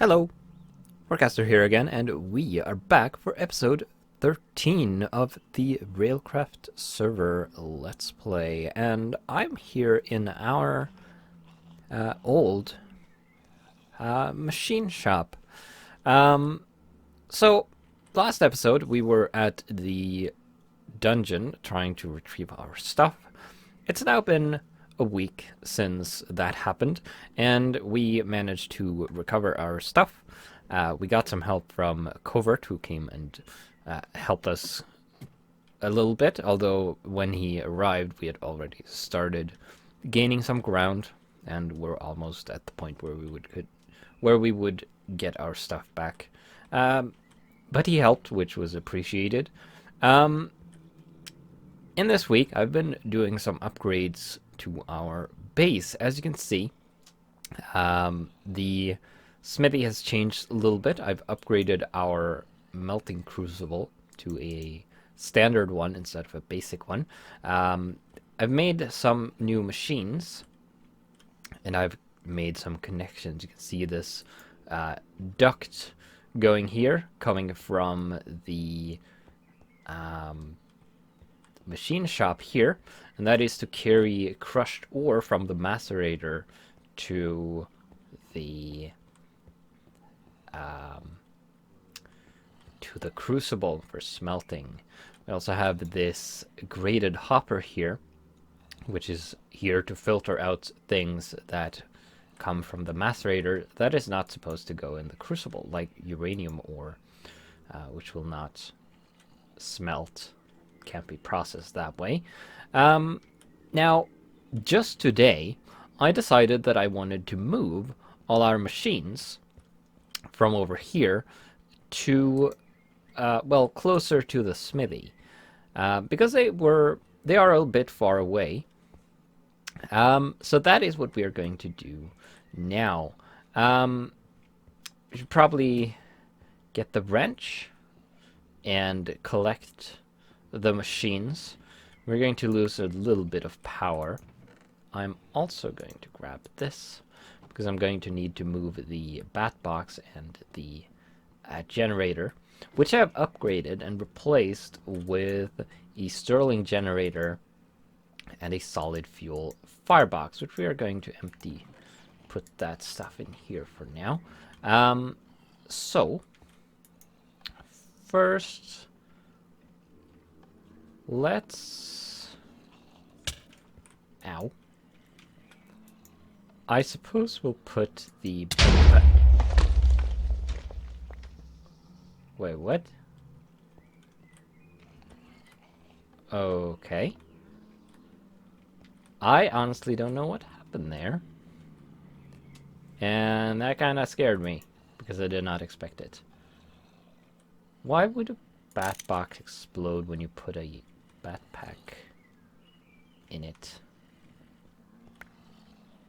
Hello, Forecaster here again, and we are back for episode 13 of the Railcraft server Let's Play. And I'm here in our old machine shop. So, last episode we were at the dungeon trying to retrieve our stuff. It's now been a week since that happened, and we managed to recover our stuff. We got some help from Covert, who came and helped us a little bit, although when he arrived we had already started gaining some ground, and we're almost at the point where we would get our stuff back. But he helped, which was appreciated. In this week, I've been doing some upgrades to our base. As you can see, the smithy has changed a little bit. I've upgraded our melting crucible to a standard one instead of a basic one. I've made some new machines, and I've made some connections. You can see this duct going here, coming from the machine shop here, and that is to carry crushed ore from the macerator to the crucible for smelting. We also have this graded hopper here, which is here to filter out things that come from the macerator that is not supposed to go in the crucible, like uranium ore, which will not smelt, can't be processed that way. Now, just today, I decided that I wanted to move all our machines from over here to, well, closer to the smithy, because they are a bit far away. So that is what we are going to do now. We should probably get the wrench and collect the machines. We're going to lose a little bit of power. I'm also going to grab this because I'm going to need to move the bat box and the generator, which I have upgraded and replaced with a Stirling generator and a solid fuel firebox, which we are going to empty. Put that stuff in here for now. So first, let's... Ow. I suppose we'll put the... Wait, what? Okay. I honestly don't know what happened there. And that kind of scared me, because I did not expect it. Why would a bat box explode when you put a backpack in it?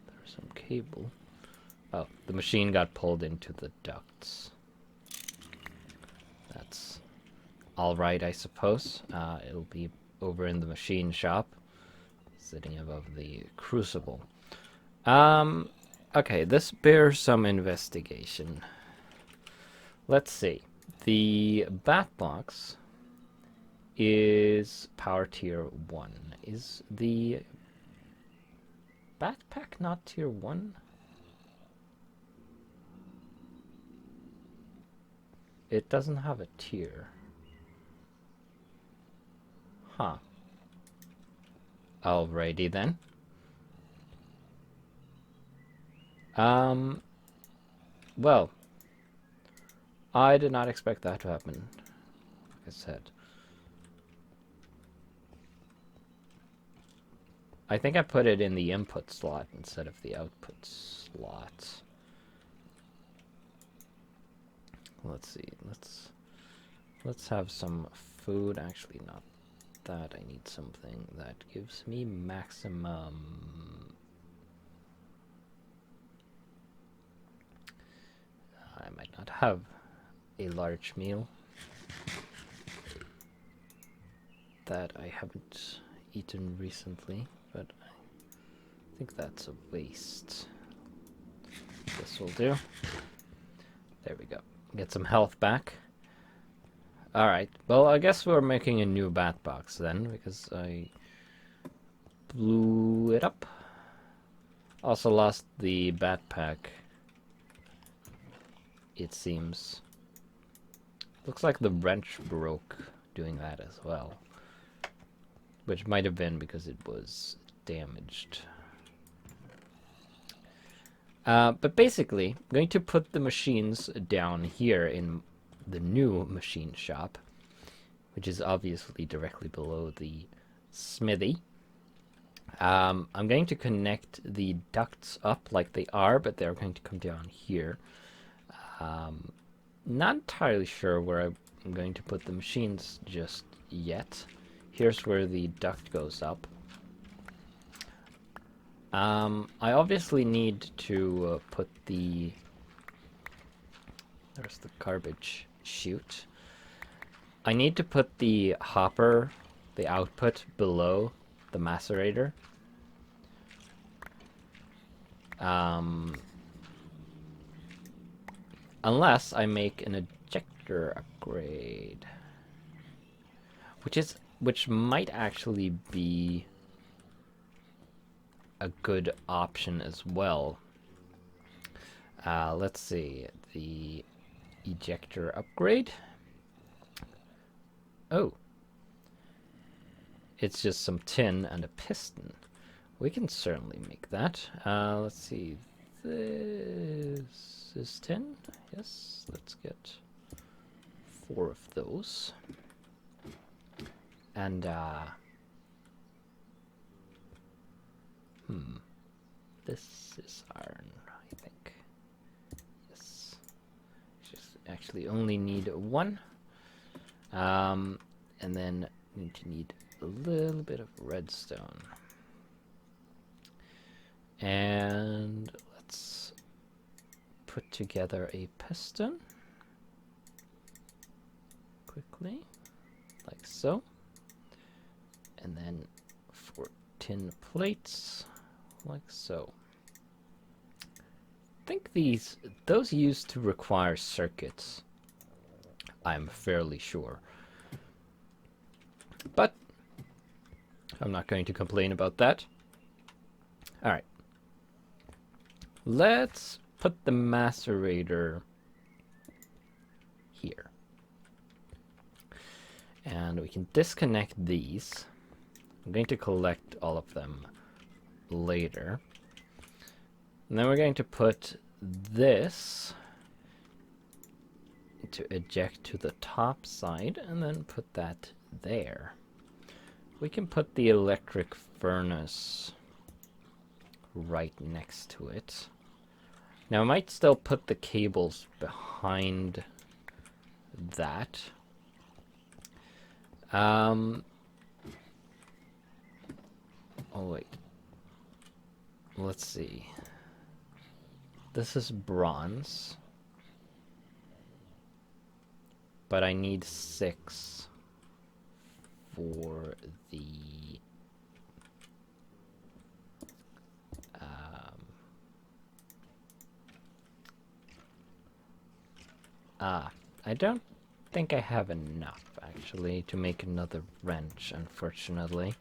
There's some cable. Oh, the machine got pulled into the ducts. That's alright, I suppose. It'll be over in the machine shop, sitting above the crucible. Okay, this bears some investigation. Let's see. The bat box is power tier 1. Is the backpack not tier 1? It doesn't have a tier. Huh. Alrighty then. Well, I did not expect that to happen, like I said. I think I put it in the input slot instead of the output slot. Let's see, let's have some food. Actually, not that. I need something that gives me maximum... I might not have a large meal that I haven't eaten recently, but I think that's a waste. This will do. There we go. Get some health back. Alright, well, I guess we're making a new bat box then, because I blew it up. Also lost the backpack, it seems. Looks like the wrench broke doing that as well. Which might have been because it was damaged. But basically, I'm going to put the machines down here in the new machine shop, which is obviously directly below the smithy. I'm going to connect the ducts up like they are, but they're going to come down here. Not entirely sure where I'm going to put the machines just yet. Here's where the duct goes up. I obviously need to put the... There's the garbage chute. I need to put the hopper, the output, below the macerator. Unless I make an ejector upgrade. Which might actually be a good option as well. Let's see, the ejector upgrade. Oh, it's just some tin and a piston. We can certainly make that. Let's see, this is tin. Yes, let's get 4 of those. And this is iron, I think. Yes. Just actually only need 1. And then need to need a little bit of redstone. And let's put together a piston quickly, like so. And then 4 tin plates, like so. I think those used to require circuits, I'm fairly sure. But I'm not going to complain about that. Alright. Let's put the macerator here. And we can disconnect these. I'm going to collect all of them later. And then we're going to put this to eject to the top side, and then put that there. We can put the electric furnace right next to it. Now I might still put the cables behind that. Oh wait. Let's see. This is bronze. But I need 6 for the I don't think I have enough actually to make another wrench, unfortunately.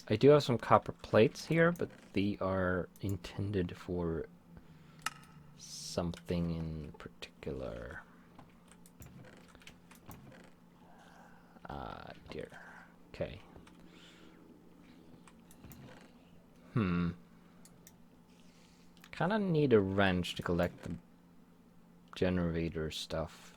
I do have some copper plates here, but they are intended for something in particular. Dear. Okay. Kinda need a wrench to collect the generator stuff.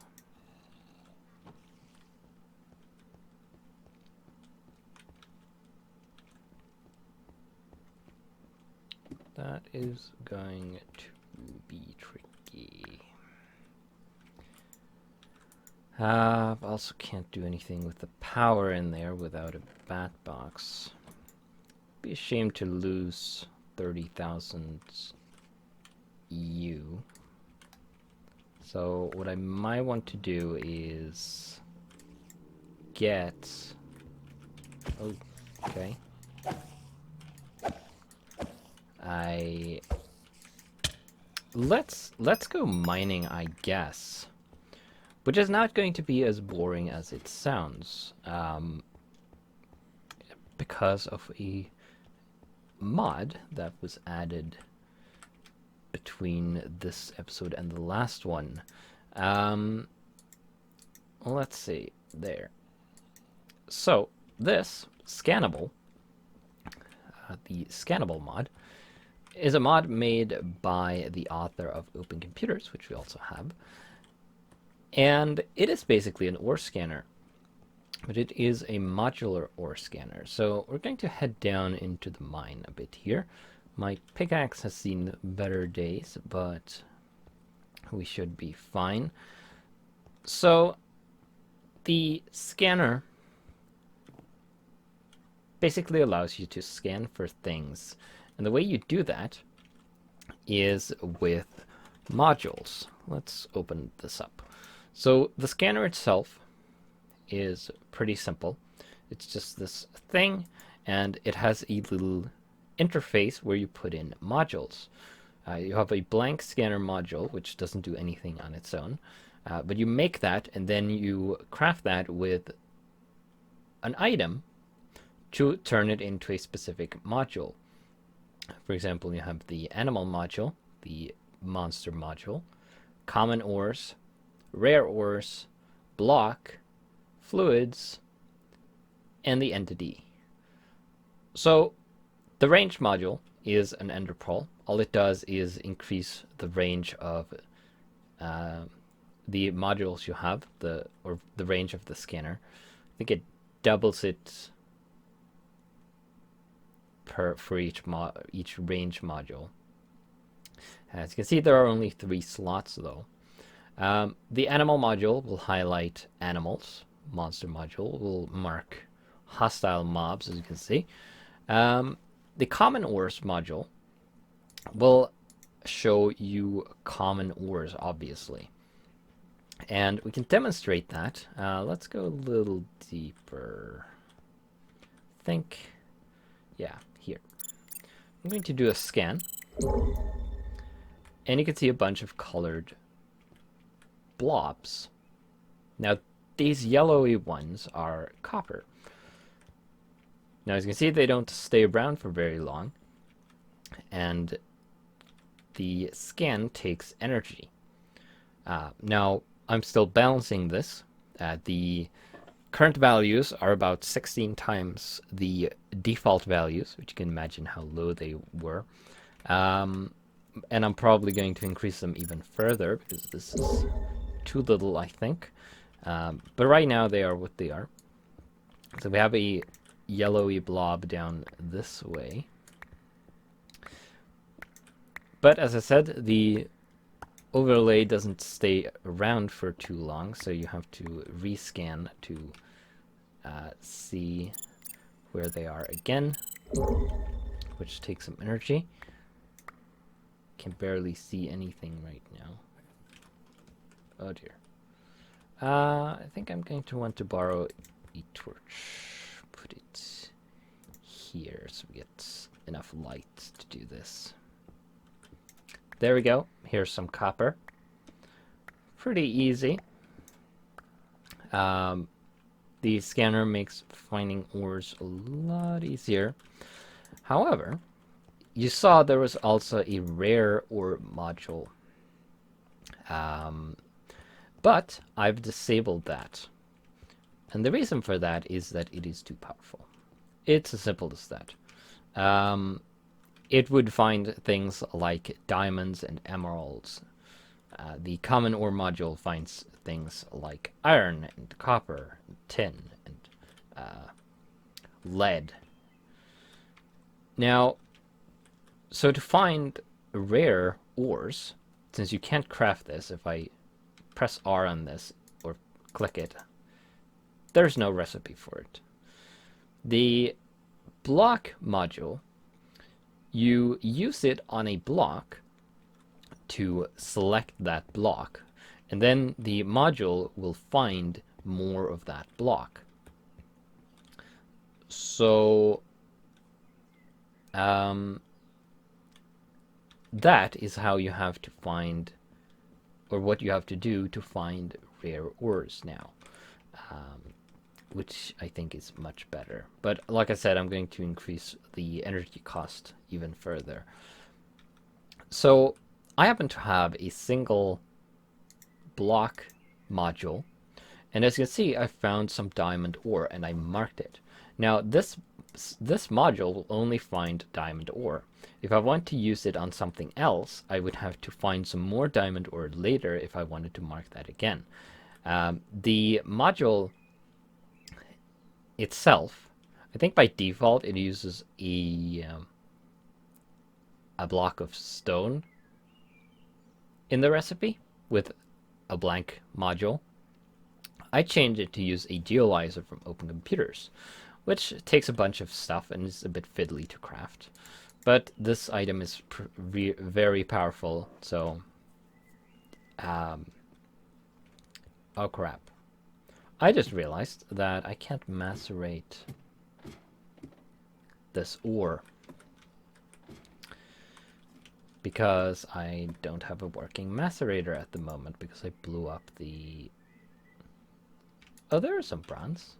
That is going to be tricky. I also can't do anything with the power in there without a bat box. Be a shame to lose 30,000 EU. So what I might want to do is get... Oh, okay. let's go mining, I guess, which is not going to be as boring as it sounds, because of a mod that was added between this episode and the last one. Let's see there. So this scannable, the scannable mod, is a mod made by the author of Open Computers, which we also have. And it is basically an ore scanner, but it is a modular ore scanner. So we're going to head down into the mine a bit here. My pickaxe has seen better days, but we should be fine. So the scanner basically allows you to scan for things. And the way you do that is with modules. Let's open this up. So the scanner itself is pretty simple. It's just this thing, and it has a little interface where you put in modules. You have a blank scanner module, which doesn't do anything on its own, but you make that, and then you craft that with an item to turn it into a specific module. For example, you have the animal module, the monster module, common ores, rare ores, block, fluids, and the entity. So the range module is an ender pearl. All it does is increase the range of the modules you have, or the range of the scanner. I think it doubles it for each range module. As you can see, there are only 3 slots though. The animal module will highlight animals. Monster module will mark hostile mobs, as you can see. The common ores module will show you common ores, obviously. And we can demonstrate that. Let's go a little deeper. I think, yeah, here. I'm going to do a scan. And you can see a bunch of colored blobs. Now, these yellowy ones are copper. Now, as you can see, they don't stay around for very long. And the scan takes energy. Now, I'm still balancing this. The current values are about 16 times the default values, which you can imagine how low they were. And I'm probably going to increase them even further because this is too little, I think. But right now they are what they are. So we have a yellowy blob down this way. But as I said, the overlay doesn't stay around for too long, so you have to rescan to see where they are again, which takes some energy. Can barely see anything right now. Oh dear. I think I'm going to want to borrow a torch. Put it here so we get enough light to do this. There we go. Here's some copper. Pretty easy. The scanner makes finding ores a lot easier. However, you saw there was also a rare ore module. But I've disabled that. And the reason for that is that it is too powerful. It's as simple as that. It would find things like diamonds and emeralds. The common ore module finds things like iron and copper, and tin, and lead. Now, so to find rare ores, since you can't craft this, if I press R on this or click it, there's no recipe for it. The block module, you use it on a block to select that block, and then the module will find more of that block. So that is how you have to find, or what you have to do to find rare ores now, which I think is much better. But like I said, I'm going to increase the energy cost even further. So I happen to have a single block module, and as you can see, I found some diamond ore and I marked it. Now this module will only find diamond ore. If I want to use it on something else, I would have to find some more diamond ore later if I wanted to mark that again. The module itself, I think by default it uses a block of stone in the recipe with a blank module. I changed it to use a geolyzer from Open Computers, which takes a bunch of stuff and is a bit fiddly to craft. But this item is very powerful, so... oh crap. I just realized that I can't macerate this ore because I don't have a working macerator at the moment because I blew up the... Oh, there is some bronze.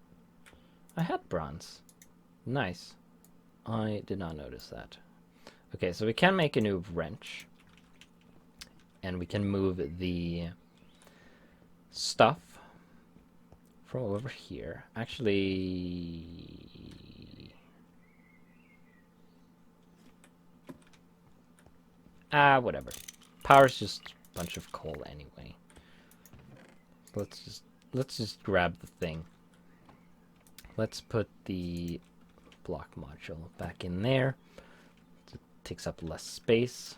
I had bronze. Nice. I did not notice that. Okay, so we can make a new wrench. And we can move the stuff from over here. Actually... whatever. Power's just a bunch of coal anyway. Let's just grab the thing. Let's put the block module back in there. It takes up less space.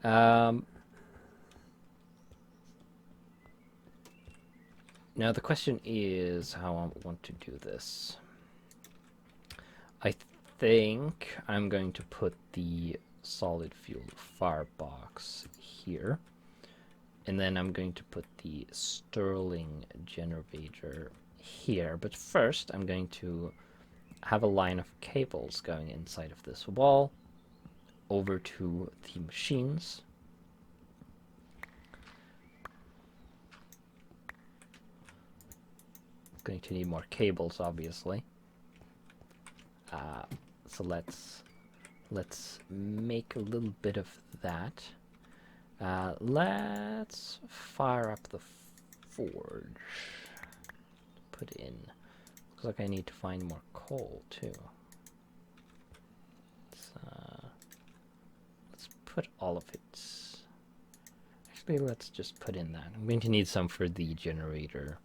Now the question is how I want to do this. I think I'm going to put the solid fuel firebox here. And then I'm going to put the Stirling generator here. But first, I'm going to have a line of cables going inside of this wall over to the machines. Going to need more cables, obviously. So let's make a little bit of that. Let's fire up the forge. Put in. Looks like I need to find more coal too. Let's put all of it. Actually, let's just put in that. I'm going to need some for the generator.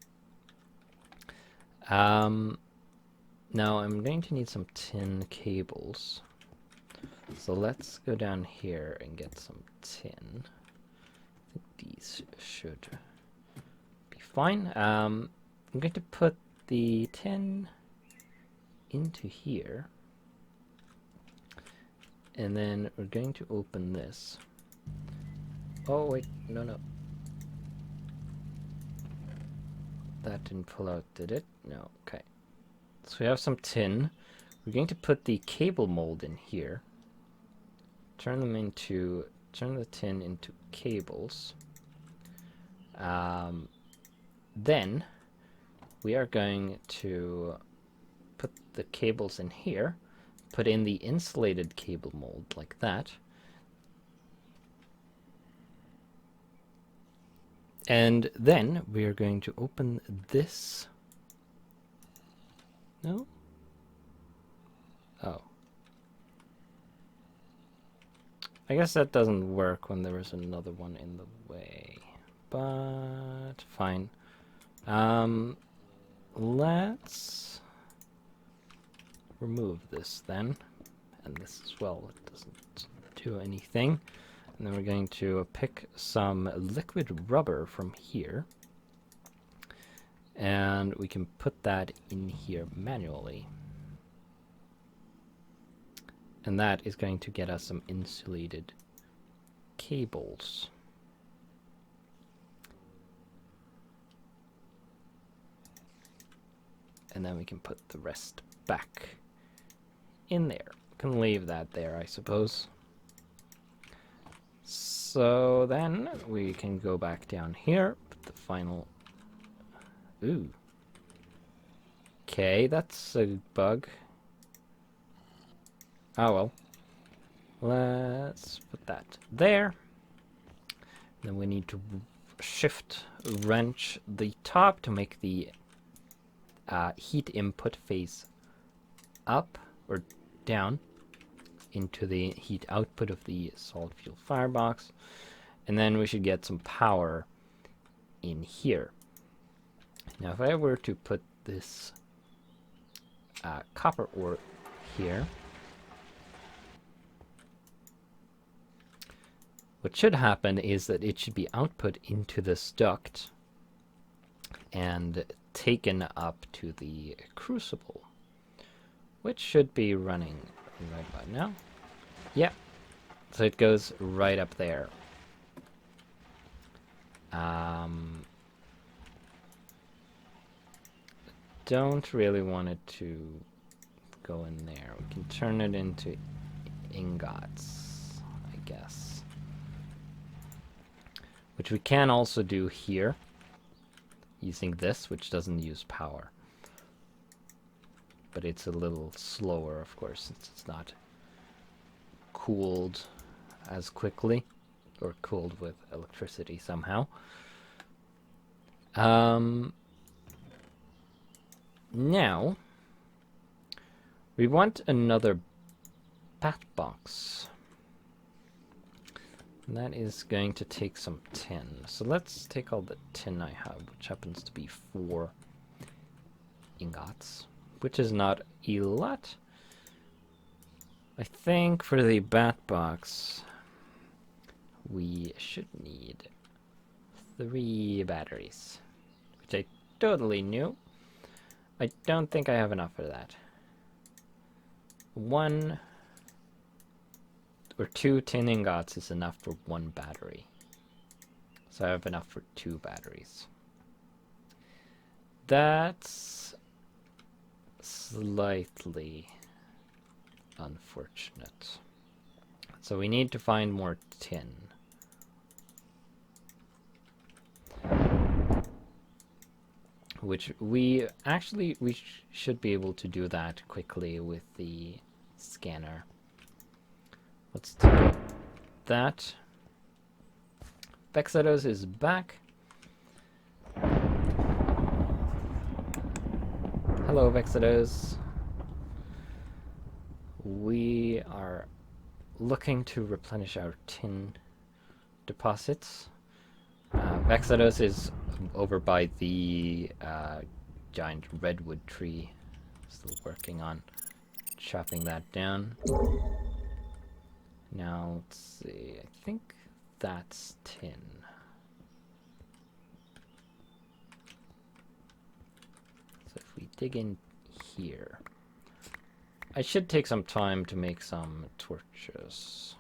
Now I'm going to need some tin cables. So let's go down here and get some tin. I think these should be fine. I'm going to put the tin into here. And then we're going to open this. Oh, wait, no. That didn't pull out, did it? No, okay. So we have some tin. We're going to put the cable mold in here. Turn the tin into cables. Then we are going to put the cables in here, put in the insulated cable mold like that. And then we are going to open this. No? Oh. I guess that doesn't work when there is another one in the way. But fine. Let's remove this then. And this as well. It doesn't do anything. And then we're going to pick some liquid rubber from here. And we can put that in here manually. And that is going to get us some insulated cables. And then we can put the rest back in there. Can leave that there, I suppose. So then we can go back down here, put the final... Ooh. Okay, that's a bug. Oh well. Let's put that there. Then we need to shift wrench the top to make the heat input face up or down into the heat output of the solid fuel firebox. And then we should get some power in here. Now if I were to put this copper ore here, what should happen is that it should be output into this duct and taken up to the crucible, which should be running right about now. Yeah, so it goes right up there. Don't really want it to go in there. We can turn it into ingots, I guess. Which we can also do here, using this, which doesn't use power. But it's a little slower, of course, since it's not cooled as quickly, or cooled with electricity somehow. Now, we want another bat box. And that is going to take some tin. So let's take all the tin I have, which happens to be 4 ingots, which is not a lot. I think for the bat box, we should need 3 batteries, which I totally knew. I don't think I have enough for that. 1 or 2 tin ingots is enough for 1 battery. So I have enough for 2 batteries. That's slightly unfortunate. So we need to find more tin. Which we should be able to do that quickly with the scanner. Let's take that. Vexados is back. Hello, Vexados. We are looking to replenish our tin deposits. Vexados is over by the giant redwood tree. Still working on chopping that down. Now, let's see. I think that's tin. So if we dig in here, I should take some time to make some torches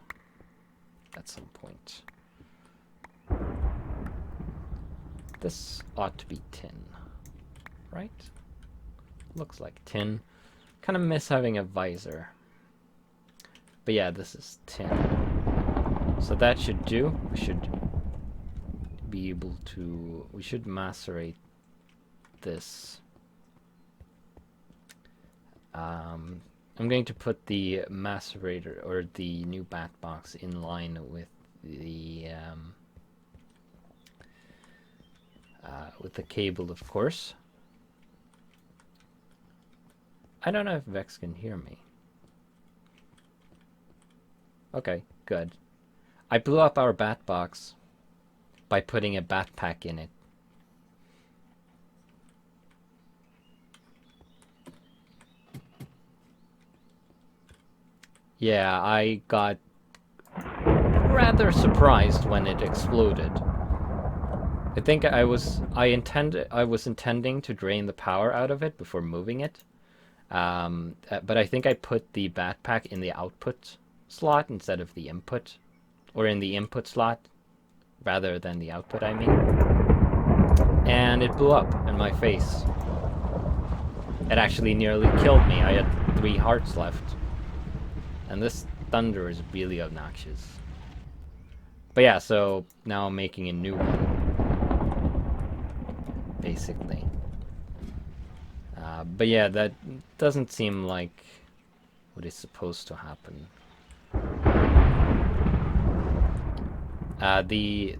at some point. This ought to be tin, right? Looks like tin. Kind of miss having a visor. But yeah, this is tin. So that should do. We should be able to... We should macerate this. I'm going to put the macerator, or the new bat box, in line with the cable, of course. I don't know if Vex can hear me. Okay, good. I blew up our bat box by putting a backpack in it. Yeah, I got rather surprised when it exploded. I think I was intending to drain the power out of it before moving it. But I think I put the backpack in the output slot instead of the input, or in the input slot rather than the output, I mean. And it blew up in my face. It actually nearly killed me. I had 3 hearts left. And this thunder is really obnoxious. But yeah, so now I'm making a new one, basically. But yeah, that doesn't seem like what is supposed to happen. The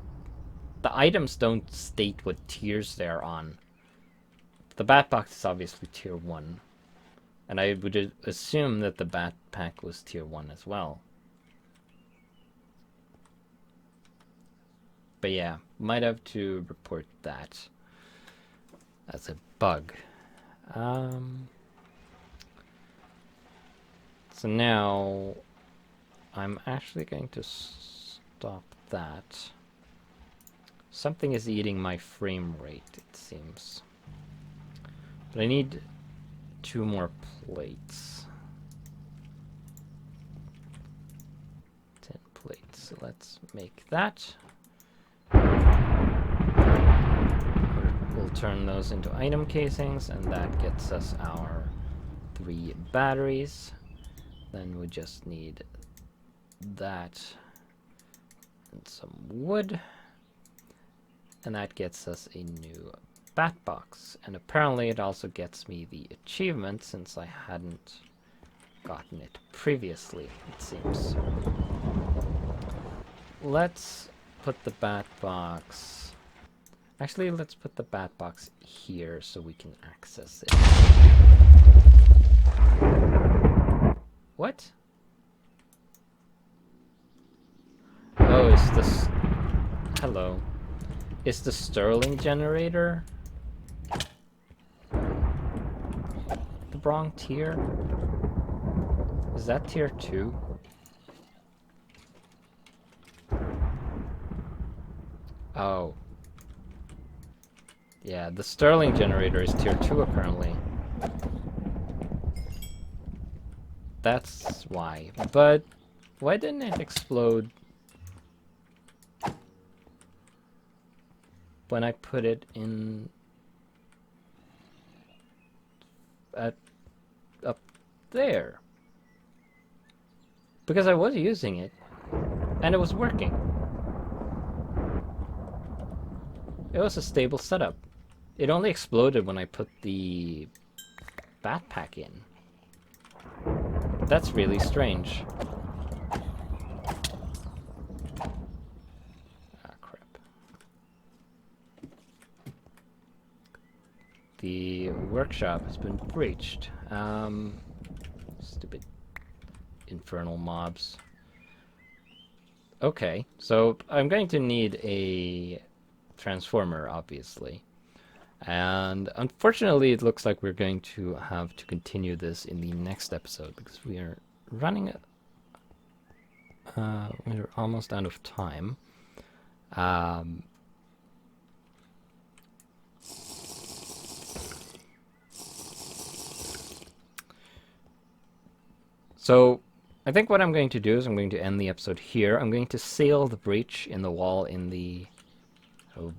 items don't state what tiers they're on. The Batbox is obviously tier 1. And I would assume that the backpack was tier 1 as well. But yeah, might have to report that as a bug. So now I'm actually going to stop that. Something is eating my frame rate, it seems. But I need 2 more plates. 10 plates. So let's make that. We'll turn those into item casings, and that gets us our 3 batteries. Then we just need that and some wood. And that gets us a new bat box. And apparently it also gets me the achievement, since I hadn't gotten it previously, it seems. Let's put the bat box... Actually, let's put the bat box here so we can access it. What? Oh, is this... Hello. Is the Stirling generator the wrong tier? Is that tier 2? Oh. Yeah, the Stirling generator is tier 2 apparently. That's why. But why didn't it explode when I put it in up there? Because I was using it and it was working. It was a stable setup. It only exploded when I put the backpack in. That's really strange. Ah, crap. The workshop has been breached. Stupid infernal mobs. Okay, so I'm going to need a transformer, obviously. And unfortunately, it looks like we're going to have to continue this in the next episode because we are running. We're almost out of time. So I think what I'm going to do is I'm going to end the episode here. I'm going to seal the breach in the wall in the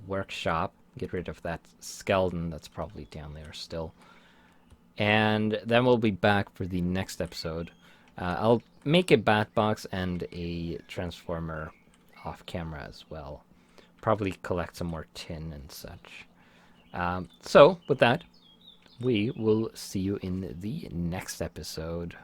workshop. Get rid of that skeleton that's probably down there still. And then we'll be back for the next episode. I'll make a bat box and a transformer off camera as well. Probably collect some more tin and such. So, with that, we will see you in the next episode.